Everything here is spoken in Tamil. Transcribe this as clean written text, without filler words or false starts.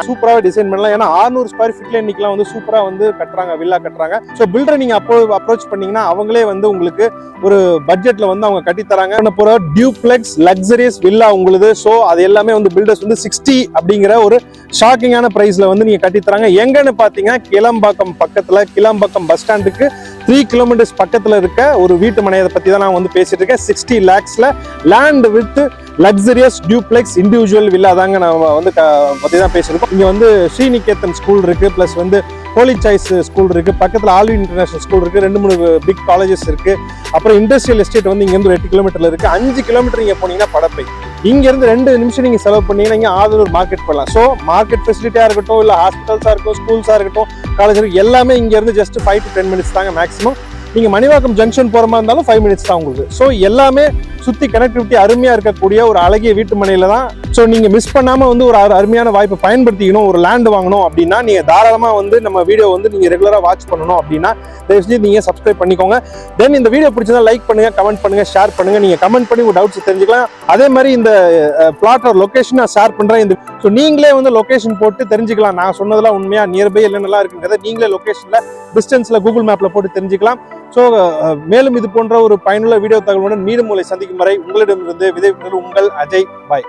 சூப்பராக டிசைன் பண்ணலாம். ஏன்னா 600 ஸ்கொயர் ஃபீட்ல இன்னைக்கெல்லாம் வந்து சூப்பரா வந்து கட்டுறாங்க, வில்லா கட்டுறாங்க. ஸோ பில்டரை நீங்க அப்ரோச் பண்ணீங்கன்னா அவங்களே வந்து உங்களுக்கு ஒரு பட்ஜெட்ல வந்து அவங்க கட்டி தராங்க. போற டியூப்ளெக்ஸ் லக்ஸரியஸ் வில்லா உங்களுக்கு. ஸோ அது எல்லாமே வந்து பில்டர்ஸ் வந்து 60 அப்படிங்கிற ஒரு ஷாக்கிங்கான பிரைஸ்ல வந்து நீங்க கட்டி தராங்க. எங்கன்னு பாத்தீங்கன்னா கிளம்பாக்கம் பக்கத்துல, கிளம்பாக்கம் பஸ் ஸ்டாண்டுக்கு 3 கிலோமீட்டர்ஸ் பக்கத்துல இருக்க ஒரு வீட்டு மனையை பத்தி தான் நான் வந்து பேசிட்டு இருக்கேன். 60 lakhsல land with luxurious duplex individual villa தாங்க நம்ம வந்து பத்தி தான் பேசியிருக்கோம். இங்க வந்து ஸ்ரீநிகேதன் ஸ்கூல் இருக்கு, பிளஸ் வந்து ஹோலி சாய்ஸ் ஸ்கூல் இருக்கு, பக்கத்துல ஆல்வின் இன்டர்நேஷனல் ஸ்கூல் இருக்கு, 2-3 பிக் காலேஜஸ் இருக்கு. அப்புறம் இண்டஸ்ட்ரியல் எஸ்டேட் வந்து இங்க இருந்து 8 கிலோமீட்டர்ல இருக்கு. 5 கிலோமீட்டர் நீங்க போனீங்கன்னா படப்பை. இங்க இருந்து 2 நிமிஷம் நீங்க செலவு பண்ணீங்கன்னா இங்க ஆதூர் மார்க்கெட் போகலாம். ஸோ மார்க்கெட் ஃபெசிலிட்டியா இருக்கட்டும், இல்ல ஹாஸ்பிட்டல்ஸா இருக்கட்டும், ஸ்கூல்ஸா இருக்கட்டும், காலேஜ் இருக்கு, எல்லாமே இங்க இருந்து ஜஸ்ட் 5 to 10 minutes தாங்க மேக்ஸிமம். நீங்க மணிவாக்கம் ஜங்ஷன் போற மாதிரி இருந்தாலும் 5 minutes தான் உங்களுக்கு. ஸோ எல்லாமே சுத்தி கனெக்டிவிட்டி அருமையா இருக்கக்கூடிய ஒரு அழகிய வீட்டு மனையில தான். ஸோ நீங்க மிஸ் பண்ணாம வந்து ஒரு அருமையான வாய்ப்பை பயன்படுத்திக்கணும். ஒரு லேண்ட் வாங்கணும் அப்படின்னா நீங்க தாராளமா வந்து நம்ம வீடியோ வந்து நீங்க ரெகுலரா வாட்ச் பண்ணணும் அப்படின்னா தயவுசெய்து நீங்க சப்ஸ்கிரைப் பண்ணிக்கோங்க. தென் இந்த வீடியோ பிடிச்சதா லைக் பண்ணுங்க, கமெண்ட் பண்ணுங்க, ஷேர் பண்ணுங்க. நீங்க கமெண்ட் பண்ணி உங்க டவுட்ஸ் தெரிஞ்சுக்கலாம். அதே மாதிரி இந்த பிளாட்டோட லொகேஷன் நான் ஷேர் பண்றேன். ஸோ நீங்களே வந்து லொகேஷன் போட்டு தெரிஞ்சுக்கலாம். நான் சொன்னதெல்லாம் உண்மையா நியர்பை என்னென்னலாம் இருக்குங்கிறத நீங்களே லொகேஷன்ல டிஸ்டன்ஸ்ல கூகுள் மேப்ல போட்டு தெரிஞ்சுக்கலாம். ஸோ மேலும் இது போன்ற ஒரு பயனுள்ள வீடியோ தகவலுடன் மீண்டும் உங்களை சந்திக்கும் வரை உங்களிடமிருந்து விதை உங்கள் அஜய். பாய்.